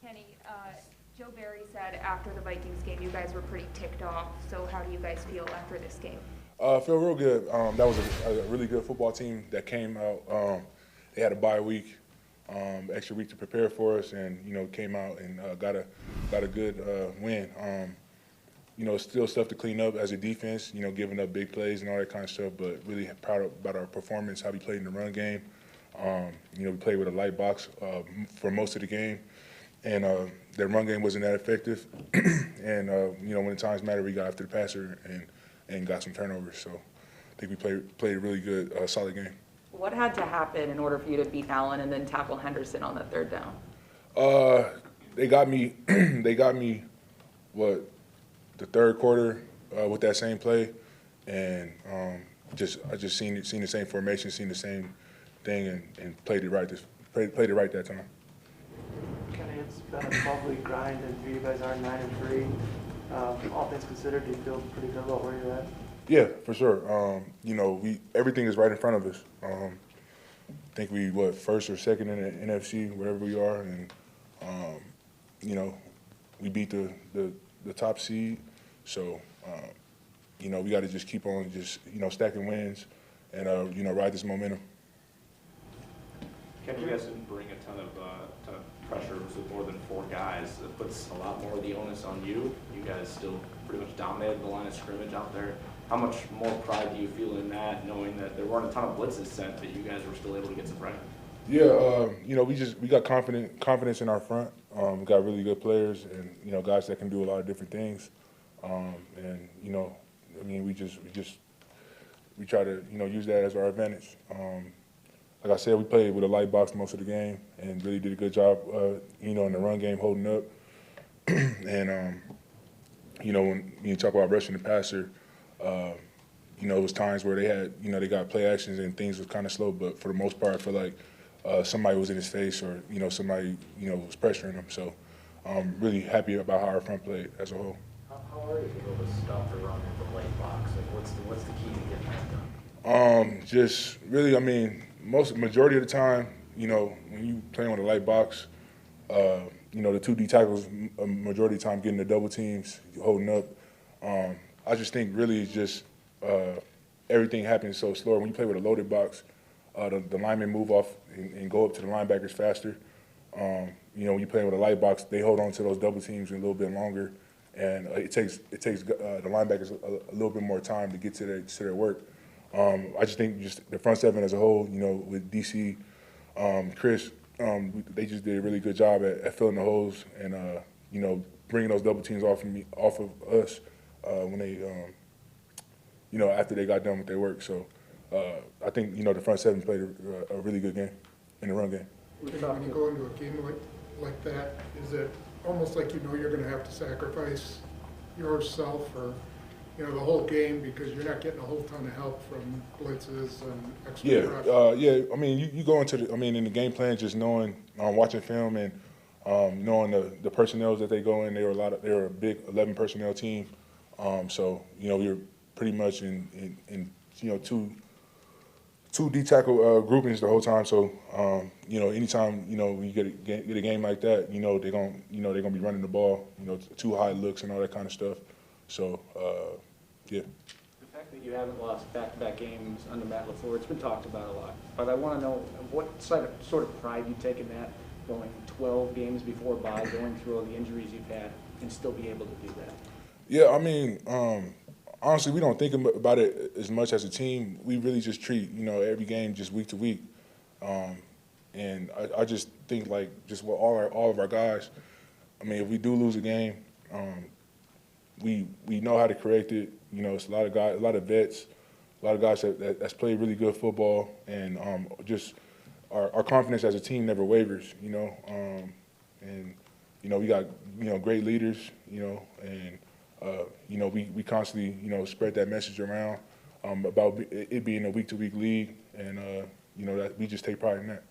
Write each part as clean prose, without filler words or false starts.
Kenny, Joe Barry said after the Vikings game you guys were pretty ticked off. So how do you guys feel after this game? I feel real good. That was a really good football team that came out. They had a bye week, extra week to prepare for us, and came out and got a good win. Still stuff to clean up as a defense. Giving up big plays and all that kind of stuff, but really proud about our performance, how we played in the run game. We played with a light box for most of the game, and the run game wasn't that effective. And when the times matter, we got after the passer and got some turnovers. So I think we played a really good, solid game. What had to happen in order for you to beat Allen and then tackle Henderson on the third down? They got me. They got me. The third quarter with that same play, and I just seen the same formation, seen the same thing, and played it right. Played it right that time. Kenny, it's been a 12-week grind, and here you guys are 9-3. All things considered, do you feel pretty good about where you're at? Yeah, for sure. Everything is right in front of us. I think we first or second in the NFC, wherever we are, and we beat the top seed. So we got to just keep on stacking wins and ride this momentum. Ken, you guys didn't bring a ton of pressure with more than 4 guys. It puts a lot more of the onus on you. You guys still pretty much dominated the line of scrimmage out there. How much more pride do you feel in that, knowing that there weren't a ton of blitzes sent, but you guys were still able to get some pressure? Yeah, we got confidence in our front. We got really good players and guys that can do a lot of different things. We try to use that as our advantage. Like I said, we played with a light box most of the game and really did a good job, in the run game holding up. And when you talk about rushing the passer, it was times where they had, they got play actions and things was kind of slow, but for the most part, I feel like somebody was in his face or, somebody, was pressuring him. So I'm really happy about how our front played as a whole. How are you able to stop the run in the late box? Like, what's the key to getting that done? Just really, majority of the time, when you play on the light box, the 2 D tackles, majority of the time getting the double teams, holding up. I just think really it's just everything happens so slow. When you play with a loaded box, the linemen move off and go up to the linebackers faster. When you play with a light box, they hold on to those double teams a little bit longer, and it takes the linebackers a little bit more time to get to their work. I just think just the front seven as a whole, with DC, Chris, they just did a really good job at filling the holes and bringing those double teams off of us when they after they got done with their work. So I think the front seven played a really good game in the run game. When you go into a game like that, is it almost like you're going to have to sacrifice yourself or the whole game because you're not getting a whole ton of help from blitzes and extra pressure? You go into in the game plan just knowing, watching film and knowing the personnel that they go in. They were a big 11 personnel team, so we were pretty much in two D tackle groupings the whole time. So anytime when you get a game like that, they're gonna be running the ball, 2 high looks and all that kind of stuff. So yeah. The fact that you haven't lost back-to-back games under Matt LaFleur, it's been talked about a lot. But I want to know what sort of pride you take in that, going 12 games before bye, going through all the injuries you've had, and still be able to do that. Yeah, honestly, we don't think about it as much as a team. We really just treat, every game just week to week. And I just think just with all of our guys, if we do lose a game, we know how to correct it. It's a lot of guys, a lot of vets, a lot of guys that's played really good football, and just our confidence as a team never wavers. And we got great leaders. And we constantly spread that message around about it being a week-to-week league, and that we just take pride in that.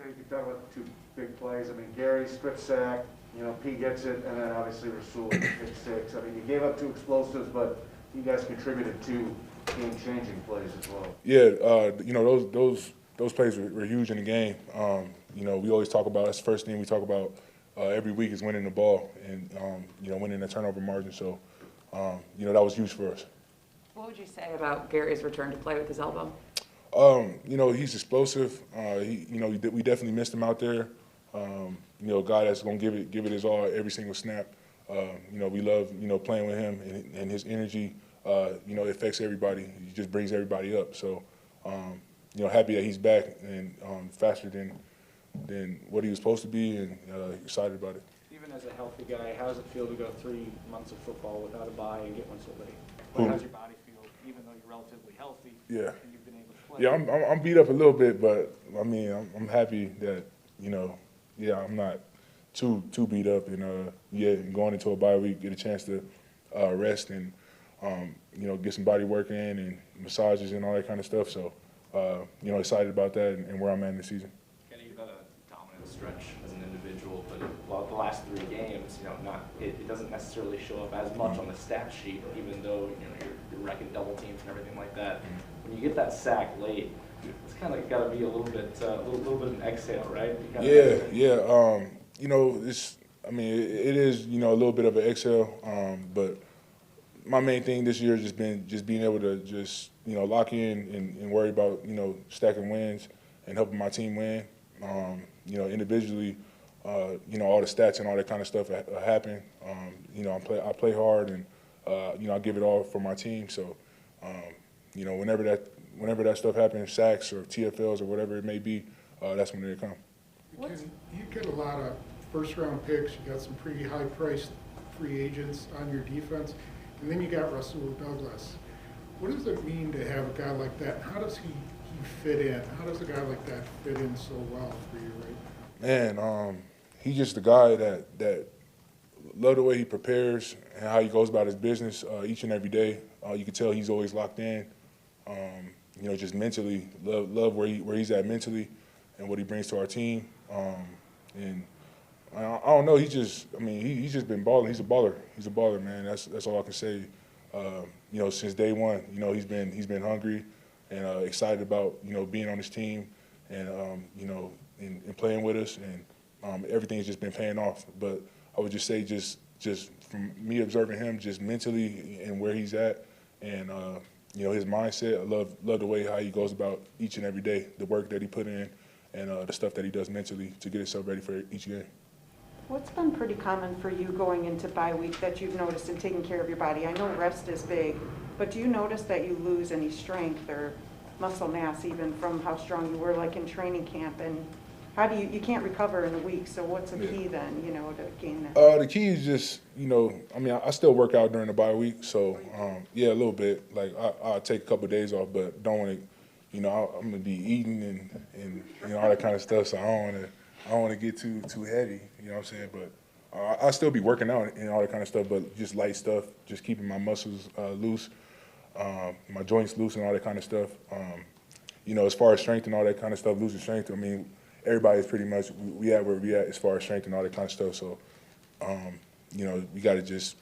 You talk about the 2 big plays. Gary strip sack, P gets it, and then obviously Rasul pick 6. You gave up 2 explosives, but you guys contributed 2 game-changing plays as well. Yeah, those plays were huge in the game. We always talk about, that's the first thing we talk about every week is winning the ball and, winning the turnover margin. So, that was huge for us. What would you say about Gary's return to play with his elbow? He's explosive. We definitely missed him out there. A guy that's going to give it his all every single snap. We love, playing with him and his energy, it affects everybody. He just brings everybody up. So, happy that he's back and faster than what he was supposed to be and excited about it. Even as a healthy guy, how does it feel to go 3 months of football without a bye and get one so late? Who? How does your body feel, even though you're relatively healthy? Yeah. And you've been able to play? Yeah, I'm beat up a little bit, but I mean, I'm happy that, I'm not too beat up and going into a bye week, get a chance to rest and get some body work in and massages and all that kind of stuff. So, excited about that and where I'm at in the season. Kenny, you've had a dominant stretch as an individual, but the last 3 games, it doesn't necessarily show up as much on the stat sheet, even though you're wrecking double teams and everything like that. When you get that sack late, it's kind of got to be a little bit of an exhale, right? Yeah. It is a little bit of an exhale, but my main thing this year has just been being able to just lock in and worry about stacking wins and helping my team win. Individually, all the stats and all that kind of stuff happen. I play hard and I give it all for my team. So whenever that stuff happens, sacks or TFLs or whatever it may be, that's when they come. You get a lot of first-round picks. You got some pretty high-priced free agents on your defense, and then you got Russell Douglas. What does it mean to have a guy like that? How does he fit in? How does a guy like that fit in so well for you right now? Man, he's just the guy that love the way he prepares and how he goes about his business each and every day. You can tell he's always locked in. Just mentally, love where he's at mentally and what he brings to our team. And I don't know. He's just been balling. He's a baller. He's a baller, man. That's all I can say. Since day one, he's been hungry and excited about being on this team and and playing with us, and everything's just been paying off. But I would just say just from me observing him, just mentally and where he's at, and his mindset. I love the way how he goes about each and every day, the work that he put in, and the stuff that he does mentally to get himself ready for each game. What's been pretty common for you going into bye week that you've noticed in taking care of your body? I know rest is big, but do you notice that you lose any strength or muscle mass even from how strong you were like in training camp? And how do you can't recover in a week, so what's the key then, to gain that? The key is just, I still work out during the bye week, so a little bit. Like I'll take a couple of days off, but don't want to, I'm gonna be eating and all that kind of stuff, so I don't want to get too heavy, you know what I'm saying? But I'll still be working out and all that kind of stuff, but just light stuff, just keeping my muscles loose, my joints loose and all that kind of stuff. As far as strength and all that kind of stuff, losing strength, everybody's pretty much, we at where we at as far as strength and all that kind of stuff. So, we got to just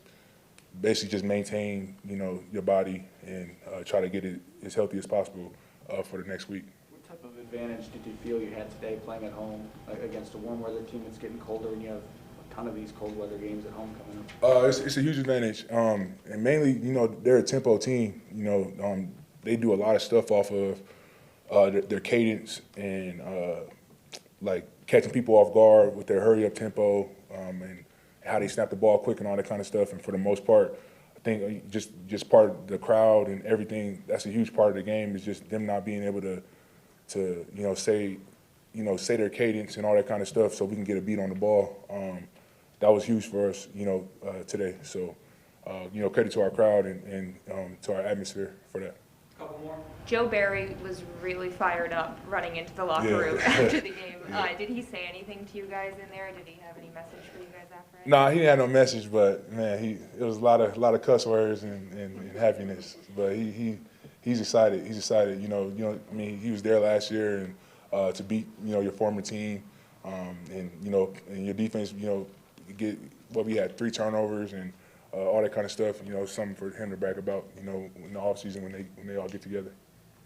basically just maintain, your body and try to get it as healthy as possible for the next week. What type of advantage did you feel you had today playing at home against a warm weather team that's getting colder, and you have a ton of these cold weather games at home coming up? It's a huge advantage, and mainly, they're a tempo team. They do a lot of stuff off of their cadence and like catching people off guard with their hurry up tempo and how they snap the ball quick and all that kind of stuff. And for the most part, I think just part of the crowd and everything. That's a huge part of the game, is just them not being able to say their cadence and all that kind of stuff, so we can get a beat on the ball. That was huge for us, today. So, credit to our crowd and to our atmosphere for that. Couple more. Joe Barry was really fired up running into the locker room after the game. Did he say anything to you guys in there? Did he have any message for you guys after it? Nah, he didn't have no message, but man, it was a lot of cuss words and happiness. But he's excited. He's excited. He was there last year and to beat your former team, and your defense, get what we had 3 turnovers and all that kind of stuff. Something for him to brag about. In the offseason when they all get together.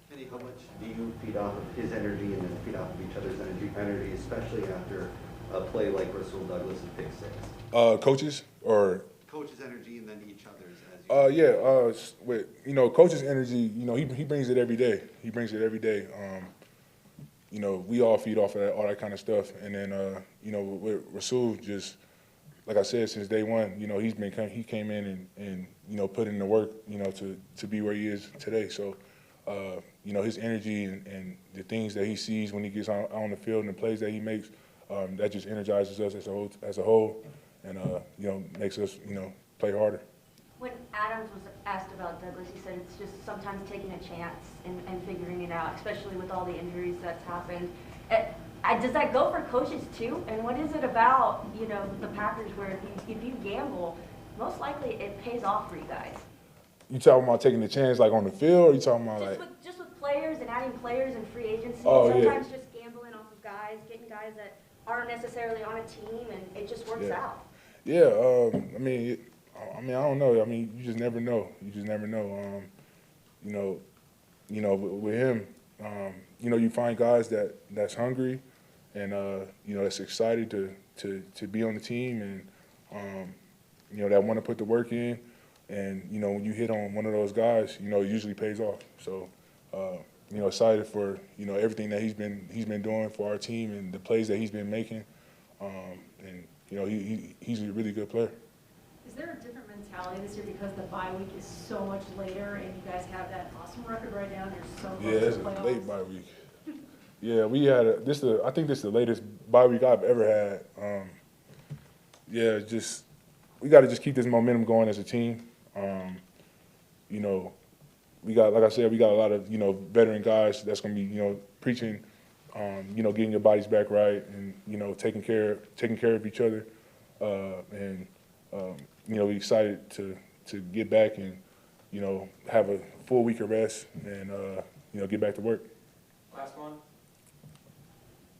Kenny, how much do you feed off of his energy and then feed off of each other's energy, especially after a play like Rasul Douglas' pick six? Coaches or Coach's energy and then each other's as you. with coach's energy, he brings it every day. He brings it every day. We all feed off of that, all that kind of stuff. And then with Rasul, just like I said, since day one, he came in and put in the work, to be where he is today. So his energy and the things that he sees when he gets on the field and the plays that he makes, that just energizes us as a whole, and makes us play harder. When Adams was asked about Douglas, he said it's just sometimes taking a chance and figuring it out, especially with all the injuries that's happened. Does that go for coaches too? And what is it about, the Packers where if you gamble, most likely it pays off for you guys? You talking about taking the chance like on the field, or you talking about Just with players and adding players and free agency, Oh, yeah. sometimes just gambling off of guys, getting guys that aren't necessarily on a team, and it just works Yeah. out. Yeah, I don't know. You just never know. You just never know. With him, you find guys that's hungry, and that's excited to be on the team, and that want to put the work in, and when you hit on one of those guys, it usually pays off. So, excited for everything that he's been doing for our team and the plays that he's been making, and he's a really good player. Is there a different mentality this year because the bye week is so much later and you guys have that awesome record right now and you're so close Yeah, it's to the a playoffs? late bye week. Yeah, we had I think this is the latest bye week I've ever had. We got to just keep this momentum going as a team. We got, like I said, we got a lot of veteran guys that's going to be preaching, getting your bodies back right, and taking care of each other, and we excited to get back and have a full week of rest and get back to work. Last one.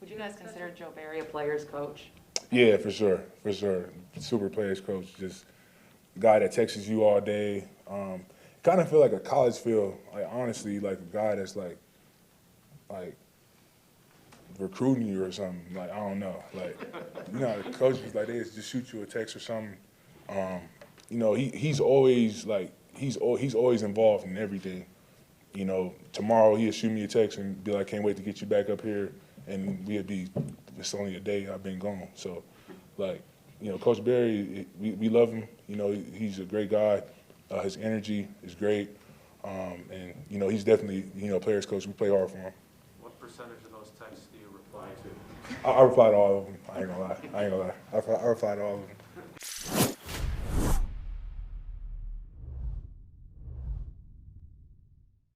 Would you guys consider Joe Barry a player's coach? Yeah, for sure. Super players coach, just a guy that texts you all day. Kind of feel like a college feel, like honestly, like a guy that's like recruiting you or something. Like, I don't know. Like, how the coaches, like, they just shoot you a text or something. He's always involved in everything. Tomorrow he'll shoot me a text and be like, can't wait to get you back up here. And it's only a day I've been gone. So, Coach Barry, we love him. He's a great guy. His energy is great. And, he's definitely, players coach. We play hard for him. What percentage of those texts do you reply to? I reply to all of them. I ain't gonna lie. I reply to all of them.